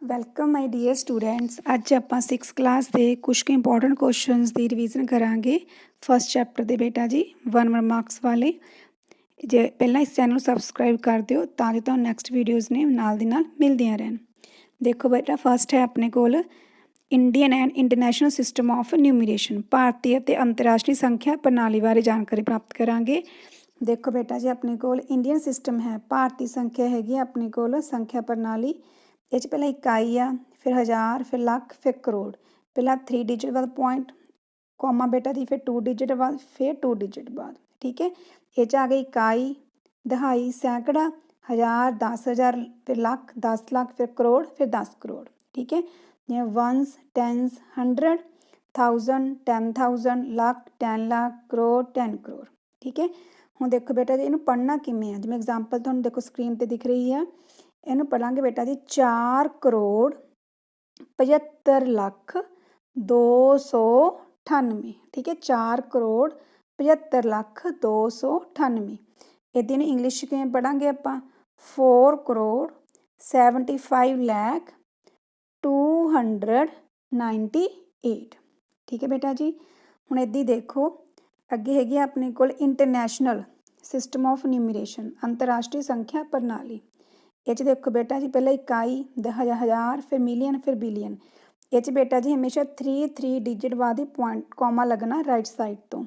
Welcome my dear students. ਅੱਜ ਆਪਾਂ 6th class ਦੇ ਕੁਝ ਕੁ ਇੰਪੋਰਟੈਂਟ ਕੁਐਸਚਨਸ ਦੀ ਰਿਵੀਜ਼ਨ ਕਰਾਂਗੇ ਫਸਟ ਚੈਪਟਰ ਦੇ ਬੇਟਾ ਜੀ 1 ਮਾਰਕਸ ਵਾਲੇ। ਜੇ ਪਹਿਲਾਂ ਇਸ ਚੈਨਲ ਨੂੰ ਸਬਸਕ੍ਰਾਈਬ ਕਰ ਦਿਓ ਤਾਂ ਜੋ ਤੁਹਾਨੂੰ ਨੈਕਸਟ ਵੀਡੀਓਜ਼ ਨੇ ਨਾਲ ਦੀ ਨਾਲ ਮਿਲਦੀਆਂ ਰਹਿਣ। ਦੇਖੋ ਬੇਟਾ, ਫਸਟ ਹੈ ਆਪਣੇ ਕੋਲ Indian and international system of numeration, ਭਾਰਤੀ ਅਤੇ ਅੰਤਰਰਾਸ਼ਟਰੀ ਸੰਖਿਆ ਪ੍ਰਣਾਲੀ ਬਾਰੇ ਜਾਣਕਾਰੀ ਪ੍ਰਾਪਤ ਕਰਾਂਗੇ। ਦੇਖੋ ਬੇਟਾ ਜੀ, ਆਪਣੇ ਕੋਲ ਇੰਡੀਅਨ ਸਿਸਟਮ ਹੈ, ਭਾਰਤੀ ਸੰਖਿਆ ਹੈਗੀ ਆਪਣੇ ਕੋਲ ਸੰਖਿਆ ਪ੍ਰਣਾਲੀ। ਇਹ 'ਚ ਪਹਿਲਾਂ ਇਕਾਈ ਆ, ਫਿਰ ਹਜ਼ਾਰ, ਫਿਰ ਲੱਖ, ਫਿਰ ਕਰੋੜ। ਪਹਿਲਾਂ 3 ਡਿਜਿਟ ਬਾਅਦ ਪੁਆਇੰਟ ਕੋਮਾ ਬੇਟਾ ਜੀ, ਫਿਰ 2 ਡਿਜਿਟ ਬਾਅਦ, ਫਿਰ 2 ਡਿਜਿਟ ਬਾਅਦ। ਠੀਕ ਹੈ, ਇਹ 'ਚ ਆ ਗਈ ਇਕਾਈ, ਦਹਾਈ, ਸੈਂਕੜਾ, ਹਜ਼ਾਰ, 10,000, ਫਿਰ ਲੱਖ, 10 ਲੱਖ, ਫਿਰ ਕਰੋੜ, ਫਿਰ 10 ਕਰੋੜ। ਠੀਕ ਹੈ, ਜਿਵੇਂ ਵਨਸ, ਟੈਨਸ, 100, 1000, 10,000, ਲੱਖ, 10 ਲੱਖ, ਕਰੋੜ, 10 ਕਰੋੜ। ਠੀਕ ਹੈ, ਹੁਣ ਦੇਖੋ ਬੇਟਾ ਜੀ, ਇਹਨੂੰ ਪੜ੍ਹਨਾ ਕਿਵੇਂ ਆ। ਜਿਵੇਂ ਐਗਜ਼ਾਮਪਲ ਤੁਹਾਨੂੰ ਦੇਖੋ ਸਕਰੀਨ 'ਤੇ ਦਿਖ ਰਹੀ ਆ, ਇਹਨੂੰ ਪੜ੍ਹਾਂਗੇ ਬੇਟਾ ਜੀ 4 ਕਰੋੜ 75 ਲੱਖ 298। ਠੀਕ ਹੈ, 4 ਕਰੋੜ 75 ਲੱਖ 298। ਇਹਦੀ ਨੂੰ ਇੰਗਲਿਸ਼ ਕਿਵੇਂ ਪੜ੍ਹਾਂਗੇ ਆਪਾਂ? 4 ਕਰੋੜ 75 ਲੱਖ 298। ਠੀਕ ਹੈ ਬੇਟਾ ਜੀ, ਹੁਣ ਇੱਦੀ ਦੇਖੋ ਅੱਗੇ ਹੈਗੀ ਆਪਣੇ ਕੋਲ ਇੰਟਰਨੈਸ਼ਨਲ ਸਿਸਟਮ ਆਫ ਨਿਊਮੀਰੇਸ਼ਨ, ਅੰਤਰਰਾਸ਼ਟਰੀ ਸੰਖਿਆ ਪ੍ਰਣਾਲੀ। ਇਹ 'ਚ ਦੇਖੋ ਬੇਟਾ ਜੀ, ਪਹਿਲਾਂ ਇਕਾਈ, ਹਜ਼ਾਰ, ਫਿਰ ਮਿਲੀਅਨ, ਫਿਰ ਬਿਲੀਅਨ। ਇਹ 'ਚ ਬੇਟਾ ਜੀ ਹਮੇਸ਼ਾ 3 ਡਿਜਿਟ ਬਾਅਦ ਹੀ ਪੁਆਇੰਟ ਕੋਮਾ ਲੱਗਣਾ ਰਾਈਟ ਸਾਈਡ ਤੋਂ।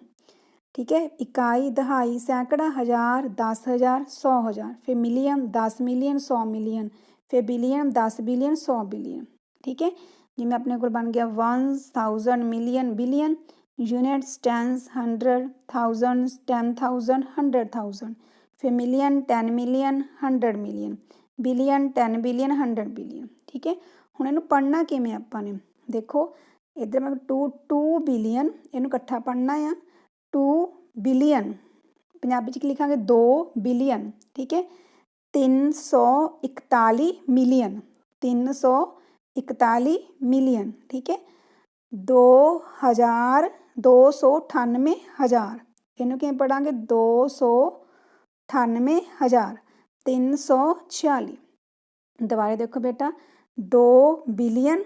ਠੀਕ ਹੈ, ਇਕਾਈ, ਦਹਾਈ, ਸੈਂਕੜਾ, ਹਜ਼ਾਰ, 10,000, 100,000, ਫਿਰ ਮਿਲੀਅਨ, 10 ਮਿਲੀਅਨ, 100 ਮਿਲੀਅਨ, ਫਿਰ ਬਿਲੀਅਨ, 10 ਬਿਲੀਅਨ, 100 ਬਿਲੀਅਨ। ਠੀਕ ਹੈ, ਜਿਵੇਂ ਆਪਣੇ ਕੋਲ ਬਣ ਗਿਆ ones, 1000, million, billion, units, tens, 100, thousands, 10,000, 100,000, ਫਿਰ million, 10 million, 100 million, billion, 10 billion, 100 billion. ਠੀਕ ਹੈ, ਹੁਣ ਇਹਨੂੰ ਪੜ੍ਹਨਾ ਕਿਵੇਂ ਆਪਾਂ ਨੇ? ਦੇਖੋ ਇੱਧਰ ਮੈਂ 2 ਬਿਲੀਅਨ, ਇਹਨੂੰ ਇਕੱਠਾ ਪੜ੍ਹਨਾ ਆ। 2 ਬਿਲੀਅਨ ਪੰਜਾਬੀ 'ਚ ਕੀ ਲਿਖਾਂਗੇ? 2 ਬਿਲੀਅਨ। ਠੀਕ ਹੈ, 341 ਮਿਲੀਅਨ, 341 ਮਿਲੀਅਨ। ਠੀਕ ਹੈ, 298 ਹਜ਼ਾਰ, ਇਹਨੂੰ ਕਿਵੇਂ ਪੜ੍ਹਾਂਗੇ? 298 ਹਜ਼ਾਰ 346। ਦੁਬਾਰਾ ਦੇਖੋ ਬੇਟਾ, 2 ਬਿਲੀਅਨ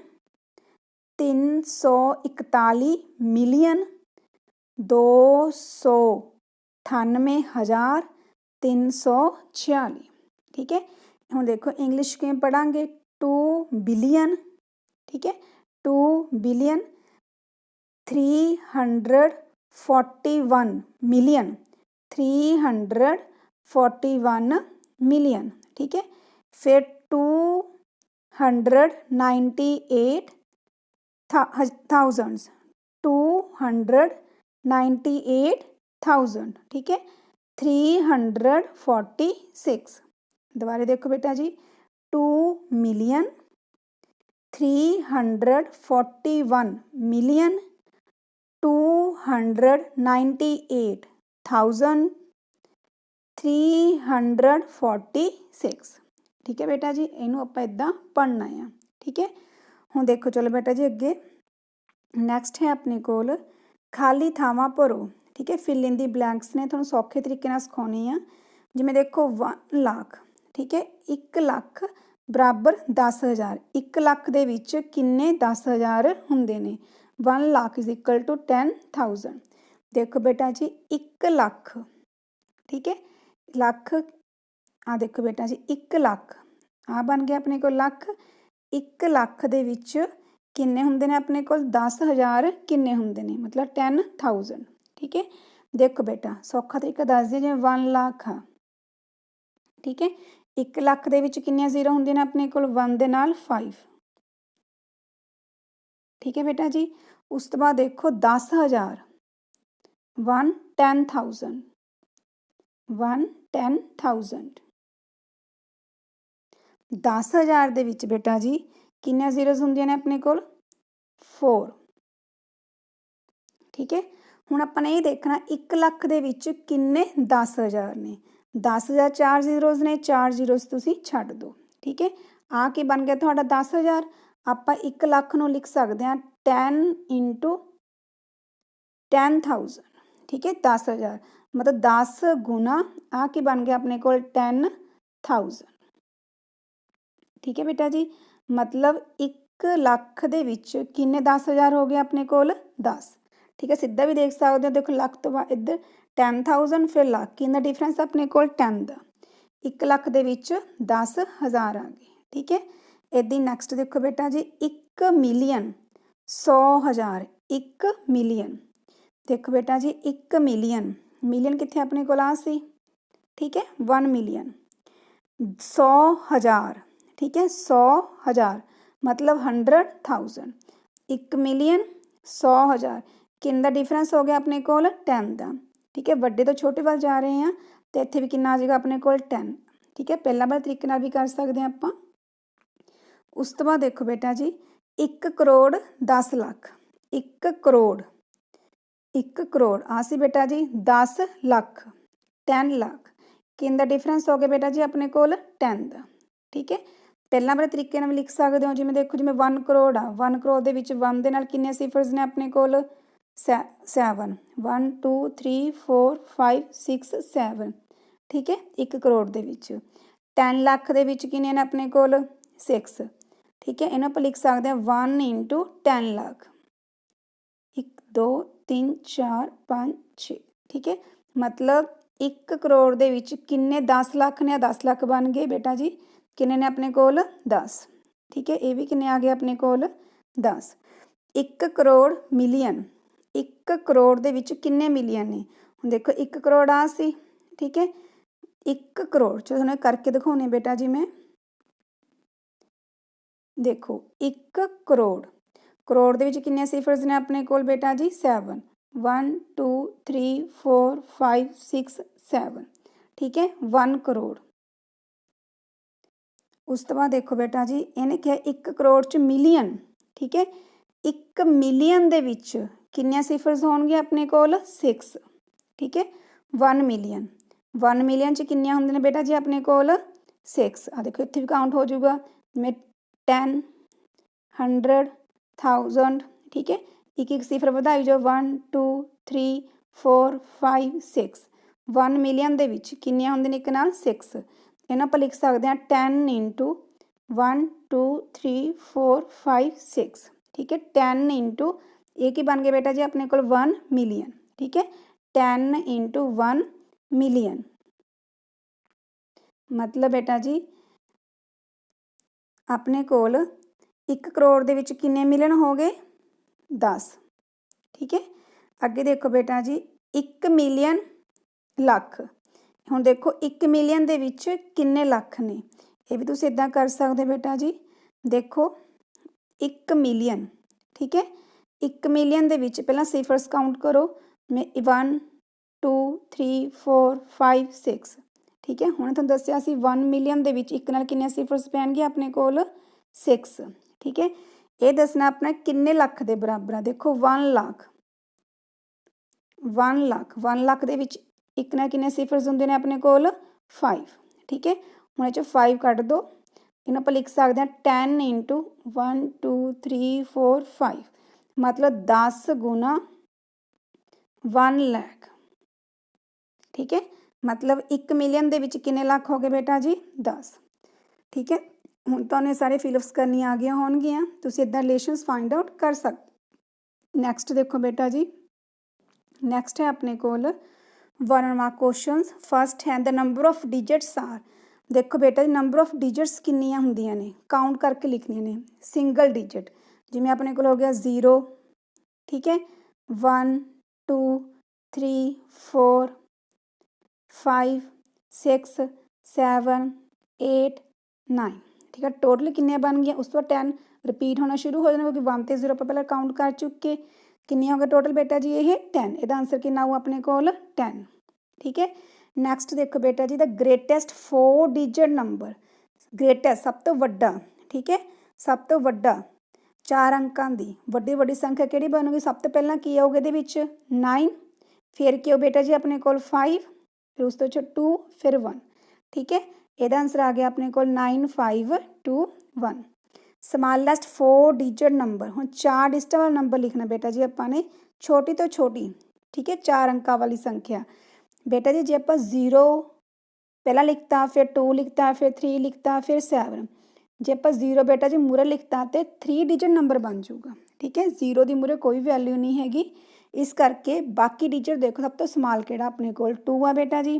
341 ਮਿਲੀਅਨ 298 ਹਜ਼ਾਰ 346। ਠੀਕ ਹੈ, ਹੁਣ ਦੇਖੋ ਇੰਗਲਿਸ਼ ਕਿਵੇਂ ਪੜ੍ਹਾਂਗੇ? 2 ਬਿਲੀਅਨ, ਠੀਕ ਹੈ, 2 ਬਿਲੀਅਨ 341 ਮਿਲੀਅਨ, 341 ਮਿਲੀਅਨ। ਠੀਕ ਹੈ, ਫਿਰ 298 ਥਾਊਜ਼ੈਂਡਸ, 298,000। ਠੀਕ ਹੈ, 346। ਦੁਬਾਰਾ ਦੇਖੋ ਬੇਟਾ ਜੀ, 2 ਮਿਲੀਅਨ 341 ਮਿਲੀਅਨ 298,346। ਠੀਕ ਹੈ ਬੇਟਾ ਜੀ, ਇਹਨੂੰ ਆਪਾਂ ਇੱਦਾਂ ਪੜ੍ਹਨਾ ਆ। ਠੀਕ ਹੈ, ਹੁਣ ਦੇਖੋ ਚਲੋ ਬੇਟਾ ਜੀ ਅੱਗੇ ਨੈਕਸਟ ਹੈ ਆਪਣੇ ਕੋਲ ਖਾਲੀ ਥਾਵਾਂ ਭਰੋ। ਠੀਕ ਹੈ, ਫਿਲ ਇਨ ਦੀ ਬਲੈਂਕਸ ਨੇ ਤੁਹਾਨੂੰ ਸੌਖੇ ਤਰੀਕੇ ਨਾਲ ਸਿਖਾਉਣੀ ਆ। ਜਿਵੇਂ ਦੇਖੋ 1 ਲੱਖ, ਠੀਕ ਹੈ, 1 ਲੱਖ ਬਰਾਬਰ 10,000। 1 ਲੱਖ ਦੇ ਵਿੱਚ ਕਿੰਨੇ 10,000 ਹੁੰਦੇ ਨੇ? 1 ਲੱਖ ਇਜ਼ ਇਕੁਅਲ ਟੂ 10,000। ਦੇਖੋ ਬੇਟਾ ਜੀ 1 ਲੱਖ, ਠੀਕ ਹੈ, ਲੱਖ, ਆ ਦੇਖੋ ਬੇਟਾ ਜੀ 1 ਲੱਖ, ਆ ਬਣ ਗਿਆ ਆਪਣੇ ਕੋਲ ਲੱਖ। 1 ਲੱਖ ਦੇ ਵਿੱਚ ਕਿੰਨੇ ਹੁੰਦੇ ਨੇ ਆਪਣੇ ਕੋਲ? 10,000 ਕਿੰਨੇ ਹੁੰਦੇ ਨੇ? ਮਤਲਬ 10,000। ਠੀਕ ਹੈ, ਦੇਖੋ ਬੇਟਾ ਸੌਖਾ ਤਰੀਕਾ ਦੱਸ ਦਿਓ। ਜਿਵੇਂ 1 ਲੱਖ ਆ, ਠੀਕ ਹੈ, 1 ਲੱਖ ਦੇ ਵਿੱਚ ਕਿੰਨੀਆਂ ਜ਼ੀਰੋ ਹੁੰਦੀਆਂ ਨੇ ਆਪਣੇ ਕੋਲ? 1 ਦੇ ਨਾਲ 5। ਠੀਕ ਹੈ ਬੇਟਾ ਜੀ, ਉਸ ਤੋਂ ਬਾਅਦ ਦੇਖੋ 10,000, 1 10,000, 1 10,000। 10,000 ਦੇ ਵਿੱਚ ਬੇਟਾ ਜੀ ਕਿੰਨੀਆਂ ਜ਼ੀਰੋਜ਼ ਹੁੰਦੀਆਂ ਨੇ ਆਪਣੇ ਕੋਲ? 4। ਠੀਕ ਹੈ, ਹੁਣ ਆਪਾਂ ਨੇ ਇਹ ਦੇਖਣਾ 1 ਲੱਖ ਦੇ ਵਿੱਚ ਕਿੰਨੇ 10,000 ਨੇ? 10,000 4 ਜ਼ੀਰੋਜ਼ ਨੇ, 4 ਜ਼ੀਰੋਜ਼ ਤੁਸੀਂ ਛੱਡ ਦਿਓ। ਠੀਕ ਹੈ, ਆ ਕੀ ਬਣ ਗਿਆ ਤੁਹਾਡਾ 10,000। ਆਪਾਂ 1 ਲੱਖ ਨੂੰ ਲਿਖ ਸਕਦੇ ਹਾਂ 10 × 10,000। ਠੀਕ ਹੈ, 10,000 ਮਤਲਬ 10 ਗੁਣਾ ਆ ਕੀ ਬਣ ਗਿਆ ਆਪਣੇ ਕੋਲ 10,000। ਠੀਕ ਹੈ ਬੇਟਾ ਜੀ, मतलब 1 ਲੱਖ ਦੇ ਵਿੱਚ ਕਿੰਨੇ 10,000 ਹੋ गए अपने कोल 10। ठीक है, सीधा भी देख सकते हो, देखो ਲੱਖ तो बाद इधर 10,000 फिर ਲੱਖ, कितना डिफरेंस अपने कोल 10 का। 1 ਲੱਖ ਦੇ ਵਿੱਚ 10,000 आ गए। ठीक है, इदां नैक्सट देखो बेटा जी 1 मिलियन 100,000, 1 मिलियन देखो बेटा जी 1 मिलियन, मिलियन कितने अपने कोल आ सी। ठीक है, 1 मिलियन 100,000। ठीक है, 100,000 मतलब 100,000। 1 मिलियन 100,000 कितना डिफरेंस हो गया अपने कोल 10 का। ठीक है, वड्डे तो छोटे वाल जा रहे हैं तो इत्थे भी कितना आ जाएगा अपने कोल 10। ठीक है, पहला वाले तरीके नाल भी कर सकते हैं आपां। उस तो बाद देखो बेटा जी 1 करोड़ 10 लाख, 1 करोड़ 1 करोड़ आ सी बेटा जी 10 लाख 10 लाख कितना डिफरेंस हो गया बेटा जी अपने कोल 10 का। ठीक है, पहला वाले तरीके नाल भी लिख सकते हो, जिवें देखो जिवें 1 करोड़ आ, 1 करोड़ दे विच 1 दे नाल किन्ने सिफर्स ने अपने कोल 7, 1 2 3 4 5 6 7। ठीक है, 1 करोड़ दे विच 10 लाख दे विच किन्ने ने अपने कोल 6। ठीक है, इन्हों पर लिख सकते हैं 1 × 10 लाख, 1 2 3 4 5 6। ठीक है, मतलब 1 करोड़ दे विच किन्ने 10 लाख ने, 10 लाख बन गए बेटा जी, किन्ने ने अपने कोल 10। ठीक है, ये भी किन्ने आ गए अपने कोल 10। 1 करोड़ मिलियन, 1 करोड़ दे विच किन्ने मिलियन ने, हुण देखो 1 करोड़ आ सी। ठीक है, 1 करोड़ चलो तुहानूं करके दिखाउने बेटा जी मैं, देखो 1 करोड़, करोड़ दे विच किन्ने सिफर्स ने अपने कोल बेटा जी 7, 1 2 3 4 5 6 7। ठीक है, 1 करोड़। उस तो बाद देखो बेटा जी इन्हें क्या 1 करोड़ च मिलियन। ठीक है, 1 मिलियन दे विच किन्ने सिफर्स होणगे अपने कोल 6। ठीक है, 1 मिलियन, 1 मिलियन च किन्नियां होंदियां ने बेटा जी अपने कोल 6। आ देखो इत्थे भी काउंट हो जाऊगा, मैं 10 100 1000। ठीक है, एक एक सिफर वधाई जाओ 1 2 3 4 5 6। 1 मिलियन दे विच किन्नियां होंदियां ने एक नाल 6। इन्हां पर लिख सकते हैं 10 × 1 2 3 4 5 6। ठीक है, 10 × ये की बन गया बेटा जी अपने कोल 1 मिलियन। ठीक है, 10 × 1 मिलियन मतलब बेटा जी अपने कोल 1 करोड़ दे विच किन्ने मिलियन हो गए 10। ठीक है, अगे देखो बेटा जी 1 मिलियन लख, हुण देखो 1 मिलियन दे विच किन्ने लख ने, ये भी तुसीं इदां कर सकदे बेटा जी। देखो 1 मिलियन, ठीक है, 1 मिलियन दे विच पहलां सिफर्स काउंट करो, मैं 1 2 3 4 5 6। ठीक है, हुण तुहानूं दस्सिया सी 1 मिलियन दे विच एक नाल किन्ने सिफर्स पैणगे अपने कोल 6। ठीक है, ये दसना अपना किन्ने लख दे बराबर आ। देखो 1 लाख, 1 लाख, 1 लाख दे विच एक ना किन्ने सिफर्स होंदे ने अपने कोल 5। ठीक है, हुण इह 5 कढ दो, इन्हां पर लिख सकते हैं 10 × 1 2 3 4 5 मतलब 10 गुना 1 लाख। ठीक है, मतलब 1 मिलियन दे विच किन्ने लाख हो गए बेटा जी 10। ठीक है, हुण तुहानूं सारे फिलअप्स करनियां आ गईयां होणगीआं, तुसीं इदां रिलेशनस फाइंड आउट कर सकदे। नैक्सट देखो बेटा जी, नैक्सट है अपने कोल 1 मार्क क्वेश्चनस। फर्स्ट है the number of digits are. देखो बेटा जी नंबर ऑफ डिजिट्स किन्नियां हुंदियां ने, काउंट करके लिखनियां ने। सिंगल डिजिट जिवें अपने कोल हो गया 0, ठीक है, 1 2 3 4 5 6 7 8 9। ठीक है, टोटल किन्नियां बन गई, उस तो 10 रिपीट होना शुरू हो जाना क्योंकि 1 ते 0 पर पहले काउंट कर चुके। किन्नियां हो गए टोटल बेटा जी ये 10। इसका आंसर कितना हुआ अपने कोल 10। ठीक है, नैक्सट देखो बेटा जी the greatest 4 digit number. Greatest सब तो वड्डा, ठीक है, सब तो वड्डा 4 अंकां दी वड्डी वड्डी संख्या किहड़ी बनूगी। सब तो पहला की आऊगा इहदे विच 9, फिर की हो बेटा जी अपने कोल 5, फिर उस तो 2, फिर 1। ठीक है, ਇਹਦਾ आंसर आ गया अपने को 9521। स्मॉलेस्ट 4 डिजिट नंबर, हम 4 डिजिट वाला नंबर लिखना बेटा जी अपने छोटी तो छोटी, ठीक है, 4 अंकों वाली संख्या बेटा जी। जे आप 0 पहला लिखता, फिर 2 लिखता, फिर 3 लिखता, फिर 7, जे आप 0 बेटा जी मूरे लिखता तो 3 डिजिट नंबर बन जाऊगा। ठीक है, 0 की मूरे कोई वैल्यू नहीं हैगी, इस करके बाकी डिजिट देखो सब तो स्मॉल किहड़ा अपने कोल 2 आ बेटा जी।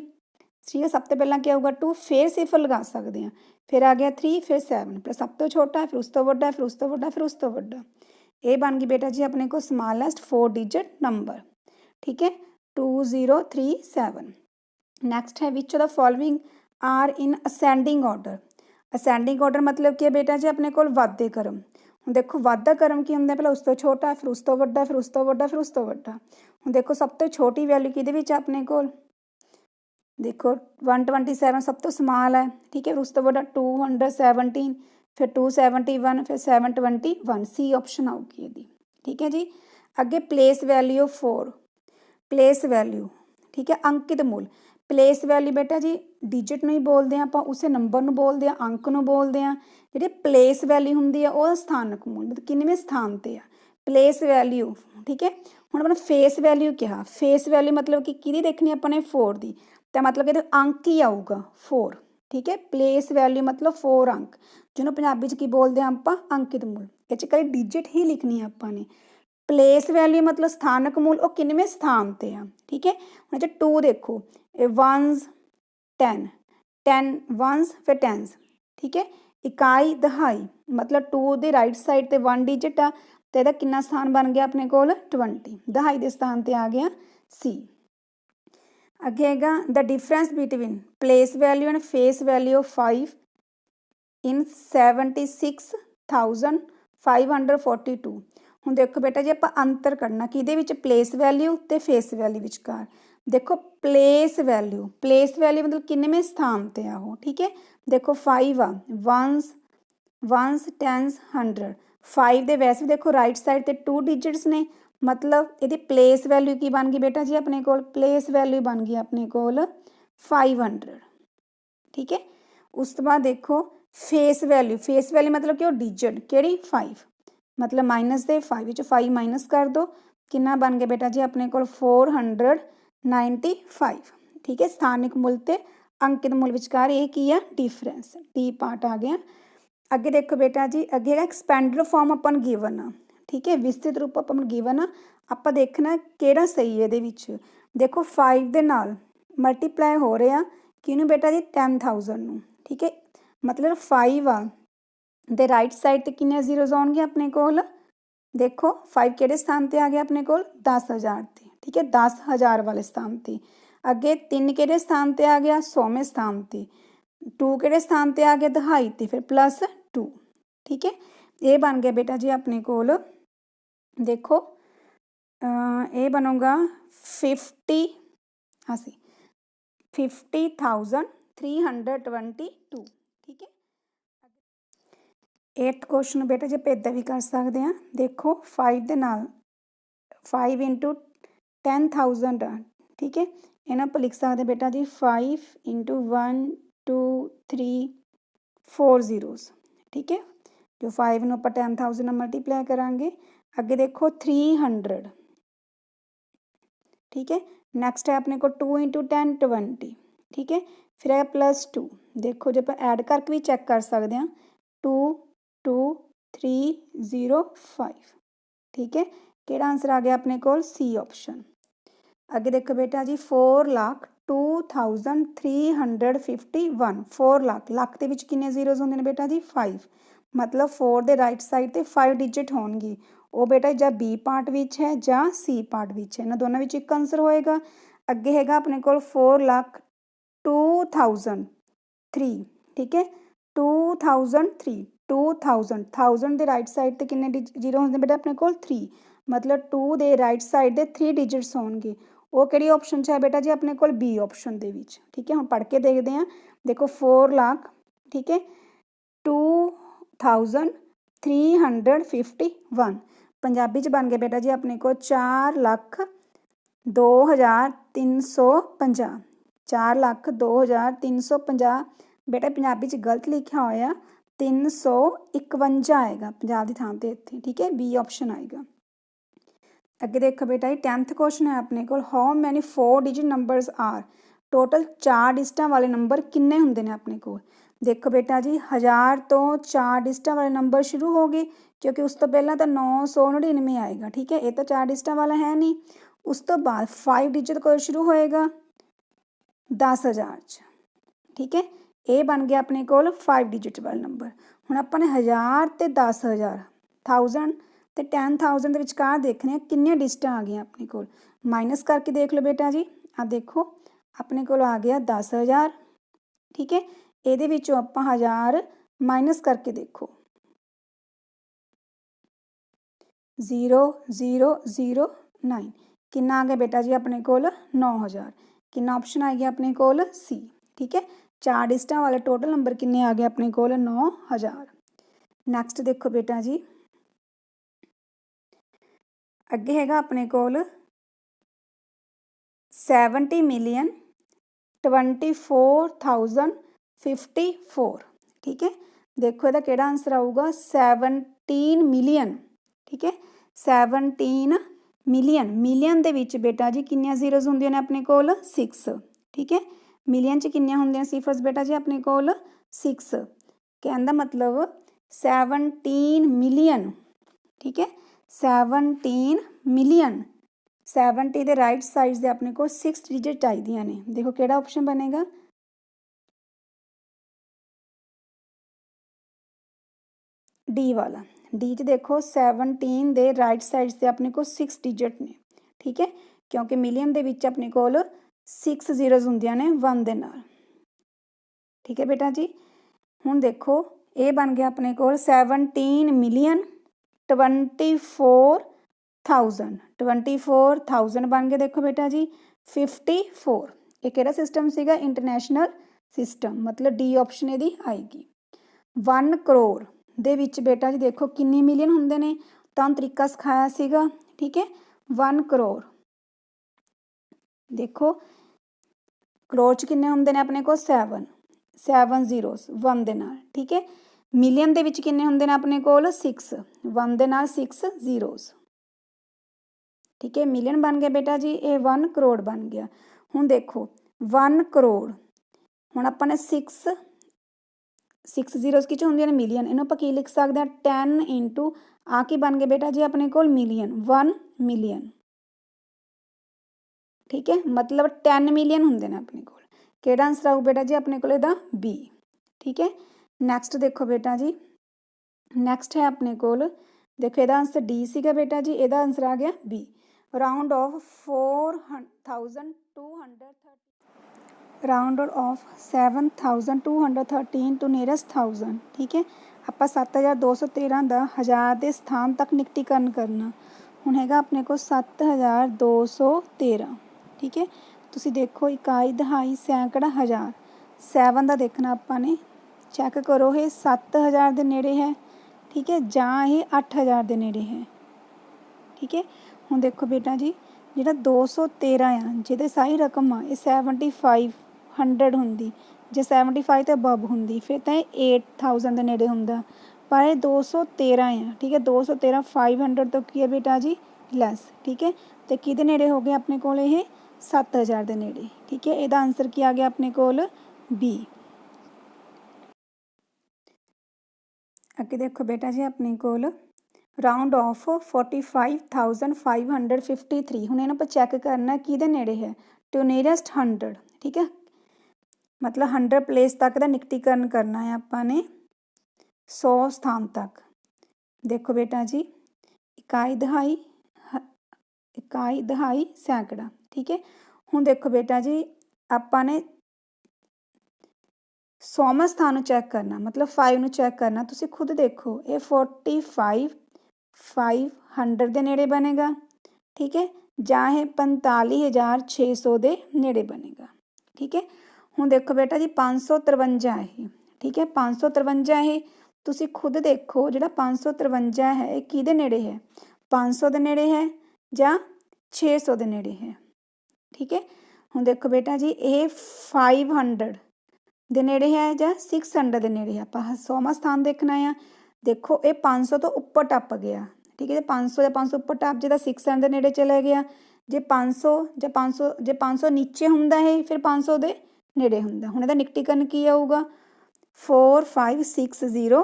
ठीक है, सब तो पहला क्या होगा 2, फिर सिफर लगा सकते हैं, फिर आ गया 3, फिर 7, फिर सब तो छोटा, फिर उस तो वड्डा, फिर उस तो वड्डा, फिर उस तो वड्डा। ये बन गई बेटा जी अपने को स्मॉलेस्ट 4 डिजिट नंबर। ठीक है, 2037। नैक्सट है which of the following are in ascending order. Ascending order मतलब कि बेटा जी अपने को वाधे क्रम। हुण देखो वाधा क्रम की होंगे, पहले उस तो छोटा, फिर उस तो वड्डा, फिर उस तो वड्डा, फिर उस तो वड्डा। हुण देखो सब तो छोटी वैल्यू किहदे विच अपने को देखो 127 सब तो स्मॉल है। ठीक है, फिर उस तो वड्डा 217, फिर 271, फिर 721, सी ऑप्शन आऊगी यदि। ठीक है जी, अगे प्लेस वैल्यू 4, प्लेस वैल्यू। ठीक है, अंकित मूल। प्लेस वैल्यू बेटा जी डिजिट नहीं बोलते आप, उसे नंबर में बोलते हैं, अंक में बोलते हैं। जी प्लेस वैल्यू होंगी है वह स्थानक मूल, मतलब किन्वें स्थान पर आ प्लेस वैल्यू। ठीक है, हुण अपना फेस वैल्यू कहा, फेस वैल्यू मतलब कि किहदी देखनी अपने 4 की, तो मतलब कि अंक ही आऊगा 4। ठीक है, प्लेस वैल्यू मतलब 4 अंक, जिन्होंने पंजाबी की बोलते हैं आप अंकित मूल, ये कई डिजिट ही लिखनी है आपने। प्लेस वैल्यू मतलब स्थानक मूल, वो किन्वें स्थान पर आ। ठीक है, हम 2 देखो, वंस 10, 10 वंस फिर टेंस। ठीक है, इकाई दहाई मतलब 2 के राइट साइड ते 1 डिजिट आ, तो यदा कितना स्थान बन गया अपने को 20, दहाई के स्थान पर आ गया सी। अगे हैगा the difference between place value and face value of 5 इन 76,542। हुण देखो बेटा जी आप अंतर करना कि प्लेस वैल्यू तो फेस वैल्यू विचकार। देखो प्लेस वैल्यू मतलब किन्वें स्थान पर आ। ठीक है, देखो 5 आ वंस, वंस टेंस 100, 5 दे वैसे भी देखो राइट साइड ते 2 डिजिट्स ने, मतलब ये प्लेस वैल्यू की बन गई बेटा जी अपने को, प्लेस वैल्यू बन गई अपने को 500। ठीक है, उस तो बाद देखो फेस वैल्यू मतलब कि डिजिट कि 5, मतलब माइनस दे 5 5 माइनस कर दो, कितना बन गया बेटा जी अपने को 495। ठीक है, स्थानिक मूल ते अंकित मूल विचकार ये की है डिफरेंस, डी पार्ट आ गया। अगे देखो बेटा जी अगे है एक्सपेंडेड फॉर्म अपन गिवन आ। ठीक है, विस्तृत रूप अपन गिवन आ, आप देखना किहड़ा सही है ये। देखो 5 दे नाल मल्टीप्लाई हो रहा किनू बेटा जी 10,000 नू। ठीक है, मतलब 5 आ दे राइट साइड ते किन्ने जीरोज आउणगे अपने कोल, देखो 5 किहड़े स्थान पर आ गया अपने कोल 10,000 ते। ठीक है, 10,000 वाले स्थान पर। अगे 3 किहड़े स्थान पर आ गया 100वें स्थान पर। 2 किहड़े स्थान पर आ गया दहाई ते, फिर प्लस 2। ठीक है, ये बन गया बेटा जी अपने कोल, देखो ये बनूगा 50,322। ठीक है, 8th क्वेश्चन बेटा जी आप इदा भी कर सकते हैं। देखो 5 दे नाल 5 इंटू 10,000 आ। ठीक है, इन्हें आप लिख सकते बेटा जी 5 इंटू 1 2 3 4 जीरोज। ठीक है, जो 5 में आप 10,000 मल्टीप्लाई करांगे। अगे देखो 300। ठीक है, नैक्सट है अपने को 2 इंटू 10 20। ठीक है, फिर है +2। देखो जब आप ऐड करके भी चैक कर सकते हैं 2 2 3 0 5। ठीक है, किहड़ा आंसर आ गया अपने को सी ऑप्शन। अगे देखो बेटा जी 4,02,351, 4 लाख, लख के किन्ने जीरोज होंगे बेटा जी 5, मतलब 4 दे राइट साइड ते 5 डिजिट होणगे। वो बेटा जा बी पार्ट विच है या सी पार्ट विच है, इन्होंने दोनों विच एक आंसर होएगा। अगे हैगा अपने को 4,02,003। ठीक है, 2,003 2,000 1000 दे राइट साइड ते किन्ने जीरो होंगे बेटा अपने को 3, मतलब 2 दे राइट साइड दे 3 डिजिट्स होणगे। वो किहड़ी ऑप्शन च है बेटा जी अपने को बी ऑप्शन दे विच। ठीक है, हम पढ़ के देखते हैं। देखो 4 लाख, ठीक है 2,351, पंजाबी च बन गया बेटा जी अपने को 4,02,350, 4,02,350। बेटा पंजाबी च गलत लिखा होया 351 आएगा 50 की थां ते इत्थे। ठीक है, बी ऑप्शन आएगा। अगे देखो बेटा ये 10th क्वेश्चन है अपने को, how many 4 digit numbers are, total 4 डिजिटा वाले नंबर किन्ने होंगे ने अपने को। देखो बेटा जी 1000 तो 4 डिजिटां वाले नंबर शुरू हो गए, क्योंकि उस तो पहला तो 999 आएगा। ठीक है, ये तो 4 डिजिटां वाला है नहीं। उस तो बाद 5 डिजिट को शुरू होएगा 10,000 च। ठीक है, ये बन गया अपने कोल 5 डिजिट वाला नंबर। हुण आपां ने 1000 ते 10,000 1000 ते 10,000 ਦੇ ਵਿਚਕਾਰ ਦੇਖਣੇ ਆ ਕਿੰਨੀਆਂ ਡਿਜਿਟਾਂ ਆ ਗਈਆਂ ਆਪਣੇ ਕੋਲ। ਮਾਈਨਸ ਕਰਕੇ ਦੇਖ ਲਓ ਬੇਟਾ ਜੀ, ਆ ਦੇਖੋ ਆਪਣੇ ਕੋਲ ਆ ਗਿਆ 10,000। ਠੀਕ ਹੈ, ਇਹਦੇ ਵਿੱਚੋਂ ਆਪਾਂ 1000 ਮਾਈਨਸ ਕਰਕੇ ਦੇਖੋ 0009 कितना आ गया बेटा जी अपने कोल 9000। कितना ऑप्शन आ गया अपने कोल सी। ठीक है, 4 डिजिटां वाले टोटल नंबर किन्ने आ गए अपने कोल 9000। नैक्सट देखो बेटा जी, अगे हैगा अपने कोल 70,24,054। ठीक है, देखो ਇਹਦਾ ਕਿਹੜਾ आंसर आऊगा 17 मिलियन। ठीक है, 17 मिलियन। मिलियन ਦੇ ਵਿੱਚ बेटा जी ਕਿੰਨੀਆਂ ਜ਼ੀਰੋਜ਼ ਹੁੰਦੀਆਂ ਨੇ ਆਪਣੇ ਕੋਲ 6। ठीक है, मिलियन 'ਚ ਕਿੰਨੀਆਂ ਹੁੰਦੀਆਂ ਸਿਫਰਸ बेटा जी ਆਪਣੇ ਕੋਲ 6। कहने का मतलब 17 मिलियन। ठीक है, 17 मिलियन। 70 ਦੇ राइट साइड से अपने को 6 डिजिट चाहिए ने। देखो केड़ा ऑप्शन बनेगा डी वाला। डी च देखो 17 ਦੇ राइट साइड से अपने को 6 डिजिट ने। ठीक है, क्योंकि मिलियन ਦੇ ਵਿੱਚ अपने को 6 ਜ਼ੀਰੋਜ਼ ਹੁੰਦੀਆਂ ਨੇ 1 ਦੇ ਨਾਲ। ठीक है बेटा जी, ਹੁਣ देखो ये बन गया अपने को 17 मिलियन 24,000 बन गए। देखो बेटा जी 54। ये केड़ा सिस्टम सीगा इंटरनेशनल सिस्टम, मतलब डी ऑप्शन यदि आएगी। 1 करोड़ दे विच बेटा जी देखो किन्नी मिलियन हुंदे ने, तुहानूं तरीका सिखाया सीगा। ठीक है, 1 करोड़ देखो करोड़ च किन्ने हुंदे ने अपने को 7 ਜ਼ੀਰੋਜ਼ 1 ਦੇ ਨਾਲ। ठीक है, मिलियन ਦੇ ਵਿੱਚ किन्ने हुंदे ने अपने कोल 6 1 ਦੇ ਨਾਲ 6 ਜ਼ੀਰੋਜ਼। ठीक है, मिलियन बन गया बेटा जी, ये 1 करोड़ बन गया। हुण देखो 1 करोड़ हुण आपां ने 6 ਜ਼ੀਰੋਜ਼ किच हुंदियां ने मिलियन, इहनूं आपां की लिख सकदे हां 10 इंटू आ की बन गए बेटा जी अपने कोल मिलियन 1 मिलियन। ठीक है, मतलब 10 मिलियन हुंदे ने अपने कोल। केड़ा आंसर आऊ बेटा जी अपने को इहदा बी। ठीक है, नैक्सट देखो बेटा जी, नैक्सट है अपने कोल देखो इहदा आंसर डी सीगा बेटा जी, इहदा आंसर आ गया B. Round off 7,213 to nearest 1000। ठीक है, ਆਪਾਂ 7,213 ਦਾ 1000 ਦੇ ਸਥਾਨ ਤੱਕ ਨਿਕਟੀਕਰਨ ਕਰਨਾ। ਹੁਣ ਹੈਗਾ ਆਪਣੇ ਕੋਲ 7,213। ठीक है, ਤੁਸੀਂ ਦੇਖੋ ਇਕਾਈ ਦਹਾਈ ਸੈਂਕੜਾ ਹਜ਼ਾਰ 7 ਦਾ ਦੇਖਣਾ ਆਪਾਂ ਨੇ। ਚੈੱਕ ਕਰੋ ਇਹ 7,000 ਦੇ ਨੇੜੇ ਹੈ। ठीक है, ਜਾਂ ਇਹ 8,000 ਦੇ ਨੇੜੇ ਹੈ। ठीक है, ਹੁਣ ਦੇਖੋ ਬੇਟਾ ਜੀ ਜਿਹੜਾ 213 ਆ ਜਿਹਦੇ ਸਾਰੀ ਰਕਮ ਆ ਇਹ 7500 ਹੁੰਦੀ, ਜੇ 75 ਤੋਂ ਅਬਵ ਹੁੰਦੀ ਫਿਰ ਤਾਂ ਇਹ 8000 ਦੇ ਨੇੜੇ ਹੁੰਦਾ, ਪਰ ਇਹ 213 ਆ। ठीक है, 213 500 ਤੋਂ ਕੀ ਹੈ ਬੇਟਾ ਜੀ ਲੈਸ। ठीक है, ਤੇ ਕਿਹਦੇ ਨੇੜੇ ਹੋ ਗਏ ਆਪਣੇ ਕੋਲ ਇਹ 7,000 ਦੇ ਨੇੜੇ। ठीक है, ਇਹਦਾ ਆਨਸਰ ਕੀ ਆ ਗਿਆ ਆਪਣੇ ਕੋਲ बी। ਅੱਗੇ ਦੇਖੋ ਬੇਟਾ ਜੀ ਆਪਣੇ ਕੋਲ ਰਾਉਂਡ ਆਫ 45,553। ਹੁਣ ਇਹਨਾਂ ਆਪਾਂ ਚੈੱਕ ਕਰਨਾ ਕਿਹਦੇ ਨੇੜੇ ਹੈ ਟੂ ਨੀਅਰੈਸਟ 100। ठीक है, मतलब 100 प्लेस तक ਦਾ ਨਿਕਟੀਕਰਨ ਕਰਨਾ ਹੈ ਆਪਾਂ ਨੇ 100 ਸਥਾਨ ਤੱਕ। ਦੇਖੋ ਬੇਟਾ ਜੀ ਇਕਾਈ ਦਹਾਈ ਸੈਂਕੜਾ। ठीक है, ਹੁਣ ਦੇਖੋ ਬੇਟਾ ਜੀ ਆਪਾਂ ਨੇ 100ਵਾਂ ਸਥਾਨ ਨੂੰ ਚੈੱਕ ਕਰਨਾ, मतलब 5 ਨੂੰ ਚੈੱਕ ਕਰਨਾ। ਤੁਸੀਂ ਖੁਦ ਦੇਖੋ ਇਹ 45,500 ਦੇ ਨੇੜੇ ਬਣੇਗਾ। ठीक है, ਜਾਂ ਇਹ 45,600 ਦੇ ਨੇੜੇ ਬਣੇਗਾ। ठीक है, ਹੁਣ ਦੇਖੋ ਬੇਟਾ ਜੀ 553 ਇਹ। ठीक है, 553 ਇਹ ਤੁਸੀਂ ਖੁਦ ਦੇਖੋ ਜਿਹੜਾ 553 ਹੈ ਇਹ ਕਿਹਦੇ ਨੇੜੇ ਹੈ 500 ਦੇ ਨੇੜੇ ਹੈ ਜਾਂ 600 ਦੇ ਨੇੜੇ ਹੈ। ठीक है, ਹੁਣ ਦੇਖੋ ਬੇਟਾ ਜੀ ਇਹ 500 ਦੇ ਨੇੜੇ ਹੈ ਜਾਂ 600 ਦੇ ਨੇੜੇ ਹੈ। ਆਪਾਂ 100ਵਾਂ ਸਥਾਨ ਦੇਖਣਾ ਆ। ਦੇਖੋ ਇਹ 500 ਤੋਂ ਉੱਪਰ ਟੱਪ ਗਿਆ। ठीक है, 500 ਜਾਂ 500 ਉੱਪਰ ਟੱਪ ਜੇ ਤਾਂ 600 ਦੇ ਨੇੜੇ ਚਲੇ ਗਿਆ। ਜੇ 500 ਨੀਚੇ ਹੁੰਦਾ ਹੈ ਫਿਰ 500 ਦੇ ਨੇੜੇ ਹੁੰਦਾ। ਹੁਣ ਇਹਦਾ ਨਿਕਟੀਕਰਨ ਕੀ ਆਊਗਾ 45,600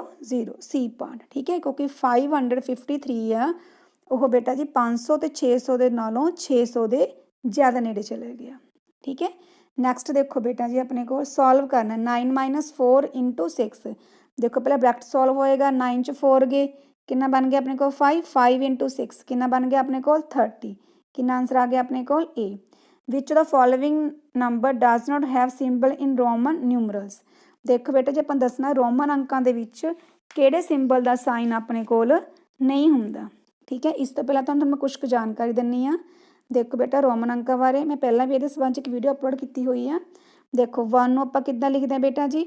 सी पार्ट। ठीक है, क्योंकि 553 आ वो बेटा जी 500 तो 600 के नालों 600 के ज़्यादा नेड़े चले गया। ठीक है, नैक्सट देखो बेटा जी अपने को सॉल्व करना 9 - 4 × 6। देखो पहले ब्रैकेट सॉल्व होएगा, 9 च 4 गए कितना बन गया अपने को 5 × 6 कितना बन गया अपने को 30। कितना आंसर आ गया अपने को ए। Which the following number does not have symbol in Roman numerals. देखो बेटा जी अपन दसना रोमन अंकों के विच किहड़े सिंबल का साइन अपने कोल नहीं हुंदा। ठीक है, इस तो पहला तो मैं कुछ जानकारी दिनी हाँ। देखो बेटा रोमन अंकों बारे मैं पहला भी ये संबंध एक वीडियो अपलोड की हुई है। देखो 1 आप किद्दां लिखते हैं बेटा जी,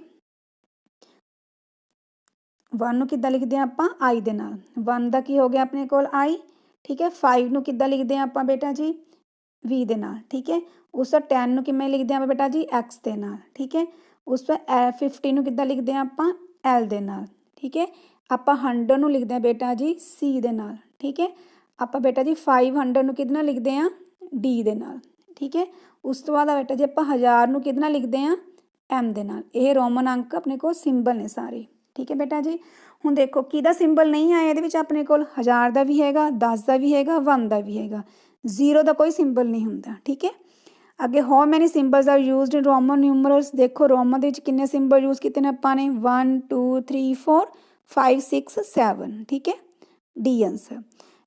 1 नूं किद्दां लिखते हैं आपां आई दे नाल, 1 का की हो गया अपने कोल आई। ठीक है, 5 नूं किद्दां लिखते हैं आपां बेटा जी वी दे नाल। ठीक है, उस 10 नूं किवें लिखते हैं बेटा जी एक्स दे नाल। ठीक है, उस 50 नूं किद्दां लिखते हैं आपां एल दे नाल। ठीक है, आपां 100 नूं लिखते हैं बेटा जी सी दे नाल। ठीक है, आपां बेटा जी 500 नूं किहदे नाल लिखते हैं डी दे नाल। ठीक है, उस तो बाद बेटा जी आपां 1000 नूं किहदे नाल लिखते हैं एम दे नाल। ये रोमन अंक अपने को सिंबल ने सारे। ठीक है बेटा जी, हुण देखो किहदा सिंबल नहीं आया इहदे विच अपने कोल 1000 का भी हैगा, 10 का भी हैगा, 1 का भी हैगा, 0 का कोई सिंबल नहीं हुंदा। ठीक है, अगे how many symbols are used in Roman numerals. देखो रोमन दे विच कितने सिंबल यूज किए ने आपां ने 1 2 3 4 5 6 7। ठीक है, D answer.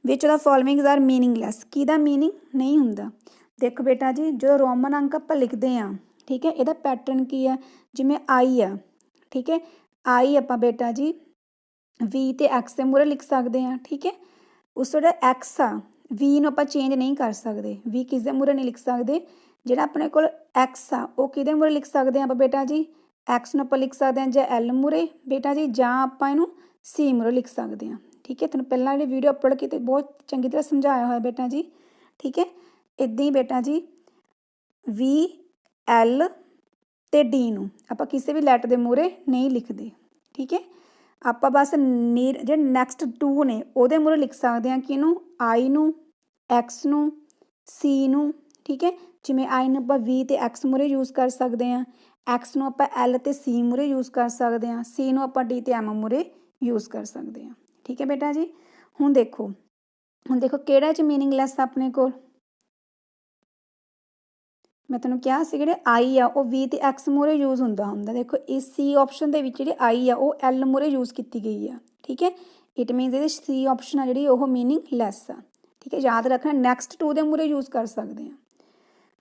Which the following are meaningless, किहदा मीनिंग नहीं हुंदा। देखो बेटा जी जो रोमन अंक आपां लिखते हैं, ठीक है, इहदा पैटर्न की है जिवें आई आ। ठीक है, आई आपां बेटा जी वी ते एक्स के मूहरे लिख सकते हैं। ठीक है, उस जो एक्स आ वी नूं आपां चेंज नहीं कर सकते, वी किस दे मूहरे नहीं लिख सकते, जिहड़ा अपने कोल एक्स आ वो किहदे मूहरे लिख सकते हैं आपां बेटा जी एक्स नूं आपां लिख सकते हैं जां एल मूहरे बेटा जी, जां आपां इहनूं सी मूहरे लिख सकते हैं। ठीक है, तुहानूं पहलां जिहड़ी वीडियो अपलोड की बहुत चंगी तरह समझाया होया बेटा जी। ठीक है, इदां ही बेटा जी वी एल ते डी नूं आपां किसी भी लैटर के मूहरे नहीं लिखते। ठीक है, आपां बस जे नैक्सट 2 ने उहदे मूहरे लिख सकते हैं किहनूं आई नूं एक्स नूं सी नूं। ठीक है, जिवें आई नूं आपां वी ते एक्स मूहरे यूज़ कर सकते हैं, एक्स नूं आपां एल ते सी मूहरे यूज़ कर सकते हैं, सी नूं आपां डी ते एम मूहरे यूज़ कर सकते हैं। ठीक है बेटा जी, हुण देखो किहड़ा च मीनिंगलैस अपने कोल मैं तुहानूं कहा सी जिहड़े आई आ वो वी ते एक्स मूहरे यूज़ हुंदा। देखो इस सी ऑप्शन दे विच जिहड़ी आई आ वो एल मूहरे यूज़ की गई है। ठीक है, इट मीनस ये सी ऑप्शन आ जिहड़ी वो मीनिंगलैस आ। ठीक है, याद रखना नैक्सट 2 दे मूहरे यूज़ कर सकते हैं।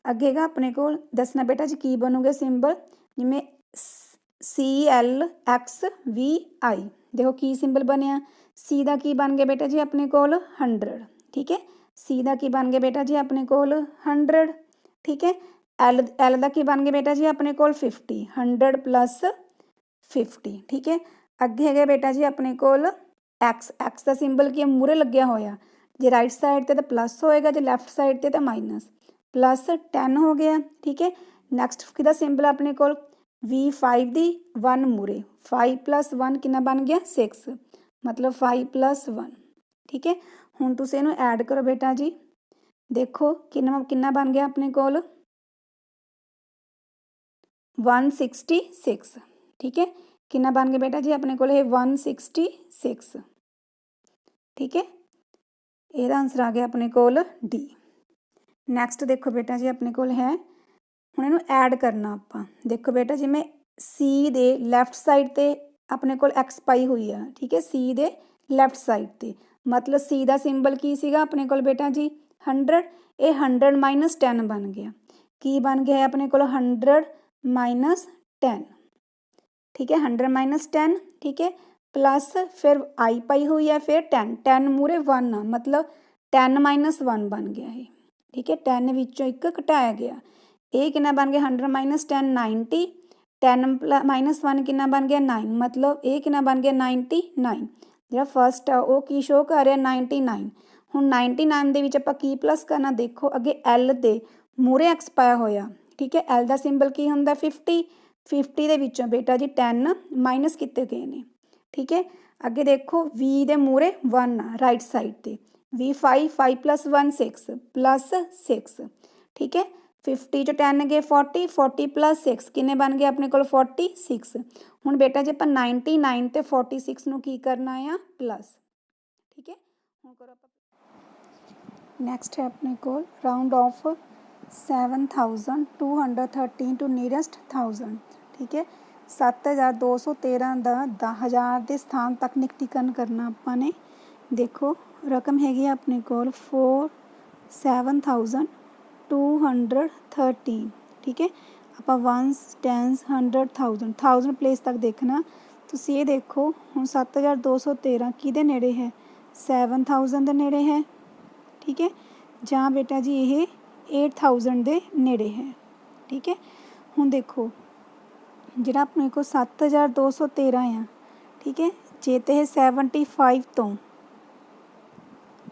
अगे गा अपने को दसना बेटा जी की बनूगे सिंबल जिवें सी एल एक्स वी आई। देखो की सिंबल बनया सी का की बन गया बेटा जी अपने कोल 100। ठीक है, सी का की बन गया बेटा जी अपने कोल 100। ठीक है, एल का की बन गया बेटा जी अपने कोल 50, 100 + 50। ठीक है, अगे है बेटा जी अपने कोल एक्स का सिंबल की मूहरे लग्या होया, जे राइट साइड ते तो प्लस होएगा, जे लैफ्ट साइड ते तो माइनस, +10 हो गया। ठीक है, नैक्सट किहदा सिंबल अपने कोल V5 दी 1 मूहरे 5 + 1 कितना बन गया 6, मतलब 5 + 1। ठीक है, हुण तुसीं इहनूं ऐड करो बेटा जी, देखो कितना बन गया अपने कोल 166। ठीक है, कितना बन गया बेटा जी अपने कोल 166। ठीक है, ਇਹਦਾ आंसर आ गया अपने कोल डी। नैक्सट देखो बेटा जी अपने कोल है हुण इहनूं ऐड करना आपां। देखो बेटा जिवें सी दे लैफ्ट साइड ते अपने कोल एक्स पाई हुई है। ठीक है, सी दे लैफ्ट साइड ते मतलब सी का सिंबल की सीगा अपने कोल बेटा जी 100, ये 100 - 10 बन गया। की बन गया है अपने कोल 100 - 10। ठीक है, 100 - 10। ठीक है, प्लस फिर आई पाई हुई है, फिर 10 मूहरे 1 आ मतलब 10 - 1 बन गया है। ठीक है, 10 विचों 1 घटाया गया, ये कितना बन गया 100 - 10 90, 10 - 1 कितना बन गया 9 मतलब ये कितना बन गया 99। जो फस्ट आ वो की शो कर रहा 99। हुण 99 दे विच आपां की प्लस करना, देखो अगे एल दे मूहरे एक्स पाया होया। ठीक है, एल का सिंबल की हुंदा 50, 50 दे विचों बेटा जी 10 माइनस किते गए ने। ठीक है, अगे देखो वी दे मूहरे 1 आ राइट साइड ते V5 + 1 6 +6। ठीक है, 50 'ਚੋਂ 10 गए 40 40 + 6 किन्ने बन गए अपने को 46। हुण बेटा जे आपां 99 ते 46 नूं की करना आ प्लस, ठीक है। हुण करो आपां नैक्सट है अपने को राउंड ऑफ 7213 टू नीयरेस्ट 1000, ठीक है। 7213 का 10,000 के स्थान तक निकटीकरण करना आपां ने। देखो रकम हैगी अपने को 47,213, ठीक है। आप वंस टेंस 100,000 1000 प्लेस तक देखना। तुसीं ये देखो हुण 7213 किहदे नेड़े है 7000 के नेड़े है, ठीक है, जां बेटा जी ये 8000 के नेड़े है, ठीक है। हुण देखो जिहड़ा अपने को 7213 आ, ठीक है, जे ते 75 तो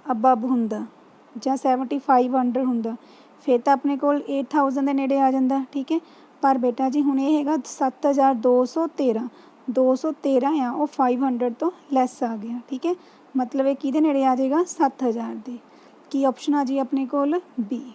अबव हुंदा जां 7500 हुंदा फिर तो अपने को 8000 के नेड़े आ जाता, ठीक है। पर बेटा जी हुण ये हैगा 7213 213 आ वो 500 तो लैस आ गया, ठीक है। मतलब ये किहदे नेड़े आ जाएगा 7000 के। की ऑप्शन आ जी अपने कोल बी।